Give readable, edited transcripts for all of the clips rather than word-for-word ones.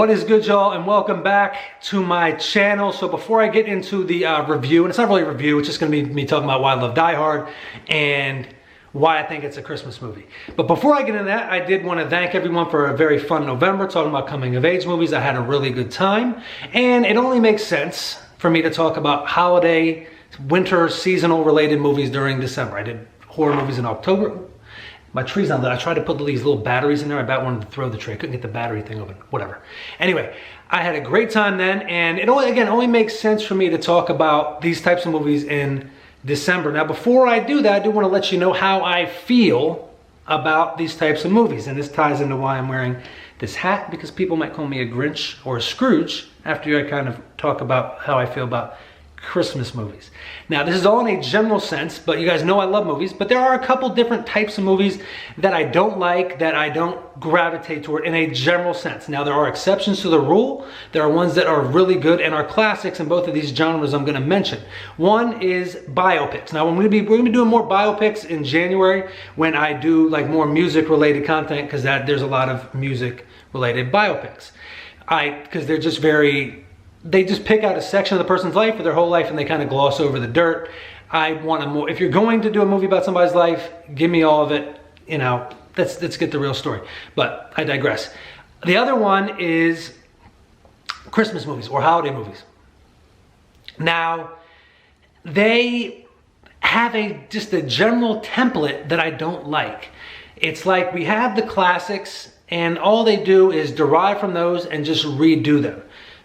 What is good, y'all, and welcome back to my channel. So before I get into the review, and it's not really a review, it's just gonna be me talking about why I love Die Hard and why I think it's a Christmas movie. But before I get into that, I did want to thank everyone for a very fun November talking about coming of age movies. I had a really good time, and it only makes sense for me to talk about holiday, winter, seasonal related movies during December. I did horror movies in October. My tree's not lit. I tried to put these little batteries in there. I about wanted to throw the tree. I couldn't get the battery thing open. Whatever. Anyway, I had a great time then, and it only makes sense for me to talk about these types of movies in December. Now, before I do that, I do want to let you know how I feel about these types of movies, and this ties into why I'm wearing this hat, because people might call me a Grinch or a Scrooge after I kind of talk about how I feel about Christmas movies. Now, this is all in a general sense, but you guys know I love movies, but there are a couple different types of movies that I don't like, that I don't gravitate toward in a general sense. Now, there are exceptions to the rule. There are ones that are really good and are classics in both of these genres I'm going to mention. One is biopics. Now, we're going to be doing more biopics in January when I do like more music related content, because there's a lot of music related biopics. Because they're just they just pick out a section of the person's life or their whole life and they kind of gloss over the dirt. I want more. If you're going to do a movie about somebody's life, give me all of it. You know, let's get the real story. But I digress. The other one is Christmas movies or holiday movies. Now, they have just a general template that I don't like. It's like we have the classics and all they do is derive from those and just redo them.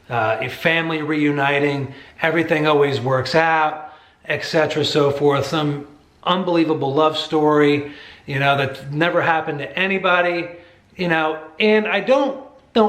A family reuniting, everything always works out, etc., so forth. Some unbelievable love story, you know, that never happened to anybody, you know. And I don't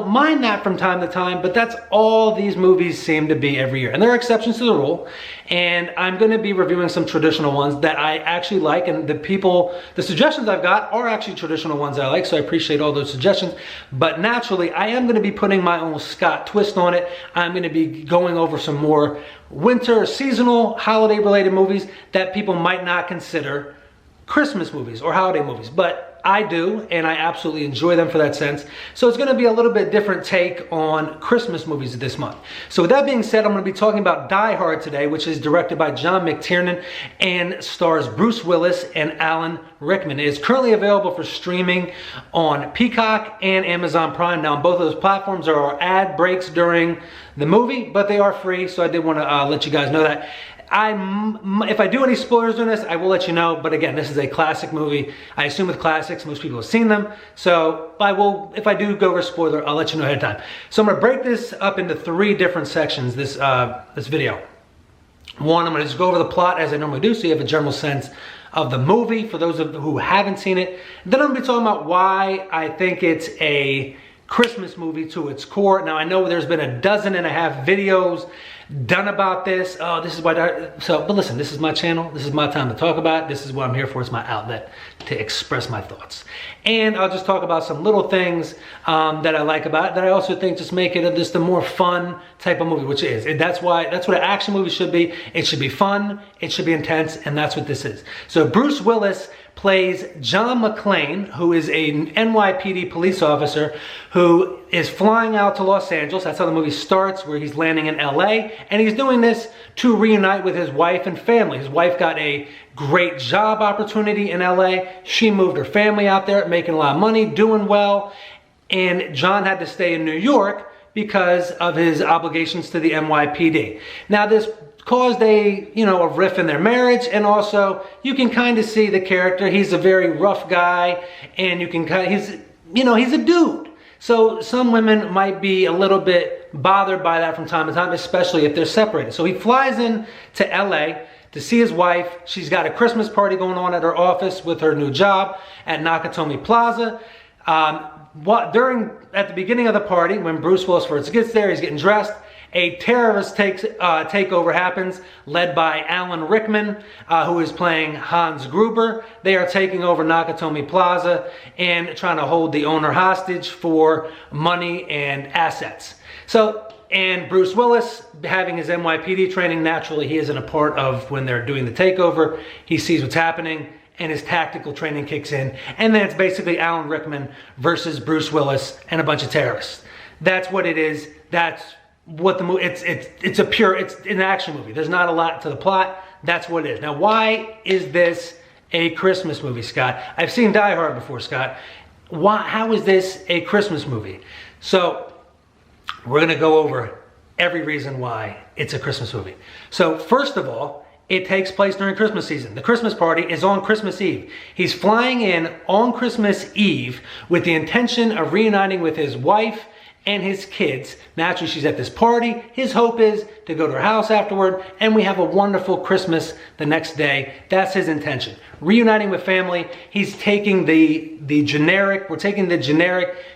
mind that from time to time, but that's all these movies seem to be every year. And there are exceptions to the rule, and I'm going to be reviewing some traditional ones that I actually like, and the suggestions I've got are actually traditional ones I like, so I appreciate all those suggestions. But naturally, I am going to be putting my own Scott twist on it. I'm going to be going over some more winter, seasonal, holiday-related movies that people might not consider Christmas movies or holiday movies, but I do, and I absolutely enjoy them for that sense. So it's going to be a little bit different take on Christmas movies this month. So with that being said, I'm going to be talking about Die Hard today, which is directed by John McTiernan and stars Bruce Willis and Alan Rickman. It is currently available for streaming on Peacock and Amazon Prime. Now, on both of those platforms, there are ad breaks during the movie, but they are free, so I did want to let you guys know that. If I do any spoilers on this, I will let you know. But again, this is a classic movie. I assume with classics, most people have seen them. So if I do go over a spoiler, I'll let you know ahead of time. So I'm going to break this up into 3 different sections, this video. One, I'm going to just go over the plot as I normally do, so you have a general sense of the movie for those of you who haven't seen it. Then I'm going to be talking about why I think it's a Christmas movie to its core. Now, I know there's been 12.5 videos done about this. Oh, this is why. But listen, this is my channel. This is my time to talk about it. This is what I'm here for. It's my outlet to express my thoughts. And I'll just talk about some little things that I like about it, that I also think just make it just a more fun type of movie, which it is. That's what an action movie should be. It should be fun. It should be intense. And that's what this is. So Bruce Willis plays John McClane, who is an NYPD police officer who is flying out to Los Angeles. That's how the movie starts, where he's landing in LA. And he's doing this to reunite with his wife and family. His wife got a great job opportunity in LA. She moved her family out there, making a lot of money, doing well. And John had to stay in New York because of his obligations to the NYPD. Now, this caused a rift in their marriage, and also you can kind of see the character. He's a very rough guy, and you can he's a dude. So some women might be a little bit bothered by that from time to time, especially if they're separated. So he flies in to LA to see his wife. She's got a Christmas party going on at her office with her new job at Nakatomi Plaza. At the beginning of the party, when Bruce Willis first gets there, he's getting dressed. A terrorist takeover happens, led by Alan Rickman, who is playing Hans Gruber. They are taking over Nakatomi Plaza and trying to hold the owner hostage for money and assets. And Bruce Willis, having his NYPD training, naturally he isn't a part of when they're doing the takeover. He sees what's happening, and his tactical training kicks in. And then it's basically Alan Rickman versus Bruce Willis and a bunch of terrorists. That's what it is. That's what the movie, it's an action movie. There's not a lot to the plot. That's what it is. Now, why is this a Christmas movie, Scott? I've seen Die Hard before, Scott. How is this a Christmas movie? So we're gonna go over every reason why it's a Christmas movie. So first of all, it takes place during Christmas season. The Christmas party is on Christmas Eve. He's flying in on Christmas Eve with the intention of reuniting with his wife and his kids. Naturally, she's at this party. His hope is to go to her house afterward, and we have a wonderful Christmas the next day. That's his intention. Reuniting with family. He's taking the generic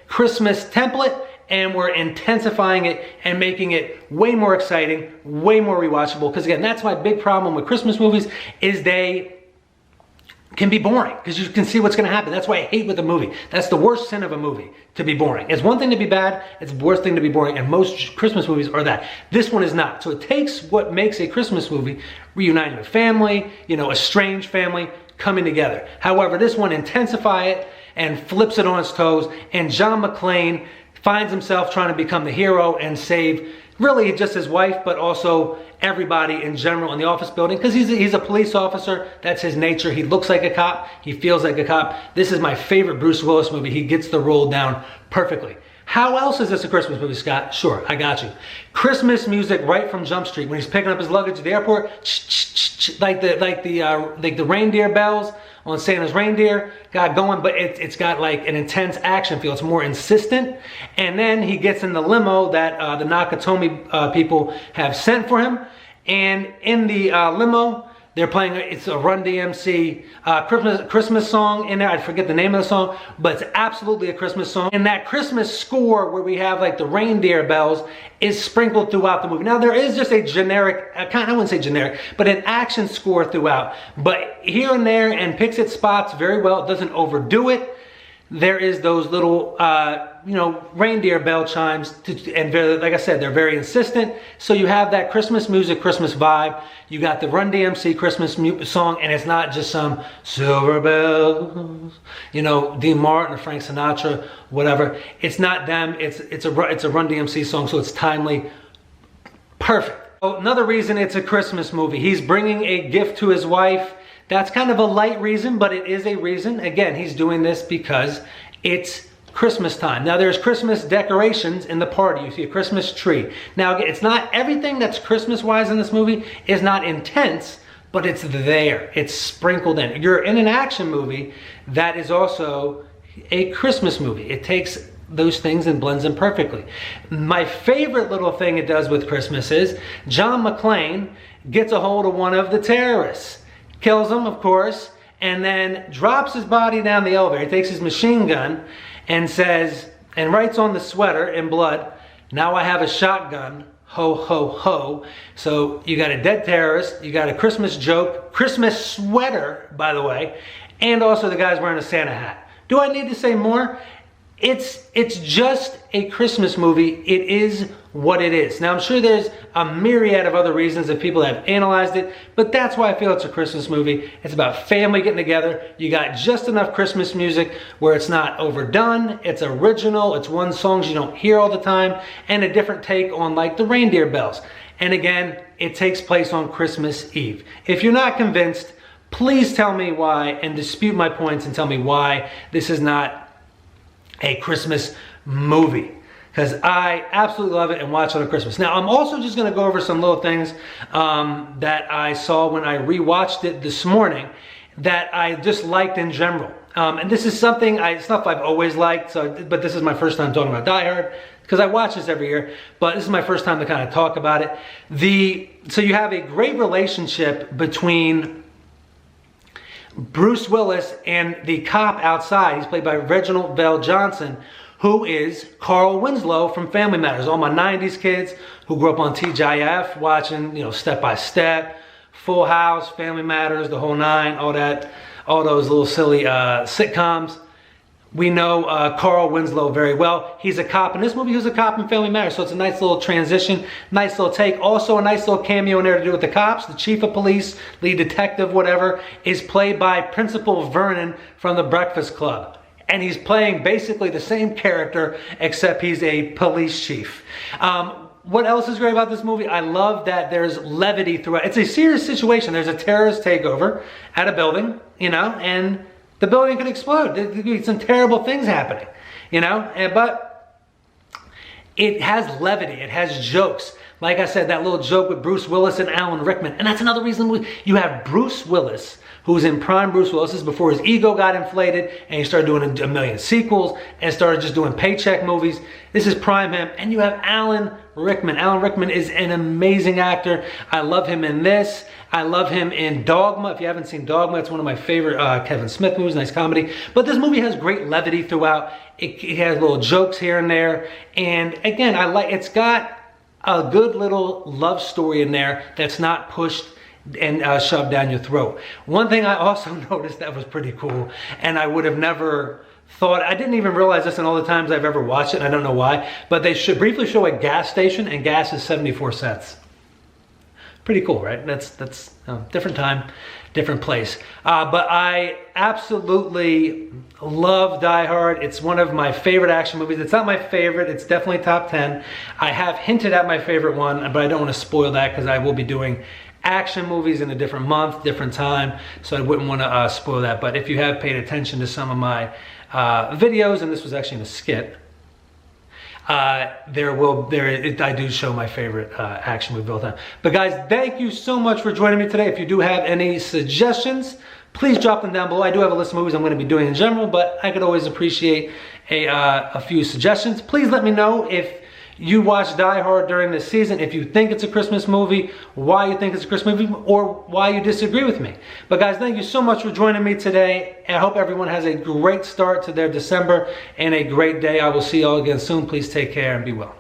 Christmas template, and we're intensifying it and making it way more exciting, way more rewatchable. Because again, that's my big problem with Christmas movies, is they can be boring because you can see what's going to happen. That's why I hate with a movie. That's the worst sin of a movie, to be boring. It's one thing to be bad, it's the worst thing to be boring, and most Christmas movies are that. This one is not. So it takes what makes a Christmas movie, reuniting with family, a strange family coming together. However, this one intensifies it and flips it on its toes, and John McClane finds himself trying to become the hero and save really just his wife, but also everybody in general in the office building, because he's a police officer. That's his nature. He looks like a cop. He feels like a cop. This is my favorite Bruce Willis movie. He gets the role down perfectly. How else is this a Christmas movie, Scott? Sure, I got you. Christmas music right from Jump Street. When he's picking up his luggage at the airport, like the reindeer bells on Santa's reindeer got going, but it's got like an intense action feel. It's more insistent. And then he gets in the limo that the Nakatomi people have sent for him. And in the limo, they're playing, it's a Run DMC Christmas song in there. I forget the name of the song, but it's absolutely a Christmas song. And that Christmas score where we have like the reindeer bells is sprinkled throughout the movie. Now there is just a generic, I wouldn't say generic, but an action score throughout. But here and there, and picks its spots very well. It doesn't overdo it. There is those little, reindeer bell chimes, like I said, they're very insistent. So you have that Christmas music, Christmas vibe. You got the Run DMC Christmas song, and it's not just some silver bells, Dean Martin or Frank Sinatra, whatever. It's not them. It's a Run DMC song, so it's timely, perfect. So another reason it's a Christmas movie. He's bringing a gift to his wife. That's kind of a light reason, but it is a reason. Again, he's doing this because it's Christmas time. Now there's Christmas decorations in the party. You see a Christmas tree. Now it's not everything that's Christmas-wise in this movie is not intense, but it's there. It's sprinkled in. You're in an action movie that is also a Christmas movie. It takes those things and blends them perfectly. My favorite little thing it does with Christmas is John McClane gets a hold of one of the terrorists. Kills him, of course, and then drops his body down the elevator. He takes his machine gun and says, and writes on the sweater in blood, "Now I have a shotgun, ho, ho, ho." So you got a dead terrorist, you got a Christmas joke, Christmas sweater, by the way, and also the guy's wearing a Santa hat. Do I need to say more? It's just a Christmas movie. It is what it is. Now, I'm sure there's a myriad of other reasons that people have analyzed it, but that's why I feel it's a Christmas movie. It's about family getting together. You got just enough Christmas music where it's not overdone, it's original, it's one songs you don't hear all the time, and a different take on like the reindeer bells. And again, it takes place on Christmas Eve. If you're not convinced, please tell me why and dispute my points and tell me why this is not a Christmas movie, because I absolutely love it and watch it on Christmas. Now, I'm also just going to go over some little things that I saw when I rewatched it this morning that I just liked in general. And this is something, stuff I've always liked, but this is my first time talking about Die Hard, because I watch this every year, but this is my first time to kind of talk about it. So you have a great relationship between Bruce Willis and the cop outside. He's played by Reginald VelJohnson, who is Carl Winslow from Family Matters. All my 90s kids who grew up on TGIF watching, Step by Step, Full House, Family Matters, the whole nine, all those little silly sitcoms. We know Carl Winslow very well. He's a cop in this movie. He was a cop in Family Matters, so it's a nice little transition, nice little take. Also a nice little cameo in there to do with the cops. The chief of police, lead detective, whatever, is played by Principal Vernon from The Breakfast Club. and he's playing basically the same character, except he's a police chief. What else is great about this movie? I love that there's levity throughout. It's a serious situation. There's a terrorist takeover at a building, you know, and the building could explode. There could be some terrible things happening, you know, but it has levity. It has jokes. Like I said, that little joke with Bruce Willis and Alan Rickman. And that's another reason you have Bruce Willis, who's in prime Bruce Willis. This is before his ego got inflated and he started doing a million sequels and started just doing paycheck movies. This is prime him. And you have Alan Rickman. Alan Rickman is an amazing actor. I love him in this. I love him in Dogma. If you haven't seen Dogma, it's one of my favorite Kevin Smith movies, nice comedy. But this movie has great levity throughout. It has little jokes here and there. And again, it's got a good little love story in there that's not pushed and shoved down your throat. One thing I also noticed that was pretty cool, and I would have never thought, I didn't even realize this in all the times I've ever watched it, and I don't know why, but they should briefly show a gas station, and gas is 74 cents. Pretty cool, right? That's different time, different place. But I absolutely love Die Hard. It's one of my favorite action movies. It's not my favorite. It's definitely top 10. I have hinted at my favorite one, but I don't want to spoil that because I will be doing action movies in a different month, different time, so I wouldn't want to spoil that. But if you have paid attention to some of my videos, and this was actually in a skit, I do show my favorite action movie of all time. But guys, thank you so much for joining me today. If you do have any suggestions, please drop them down below. I do have a list of movies I'm going to be doing in general, but I could always appreciate a few suggestions. Please let me know if you watched Die Hard during this season, if you think it's a Christmas movie, why you think it's a Christmas movie, or why you disagree with me. But guys, thank you so much for joining me today. I hope everyone has a great start to their December and a great day. I will see you all again soon. Please take care and be well.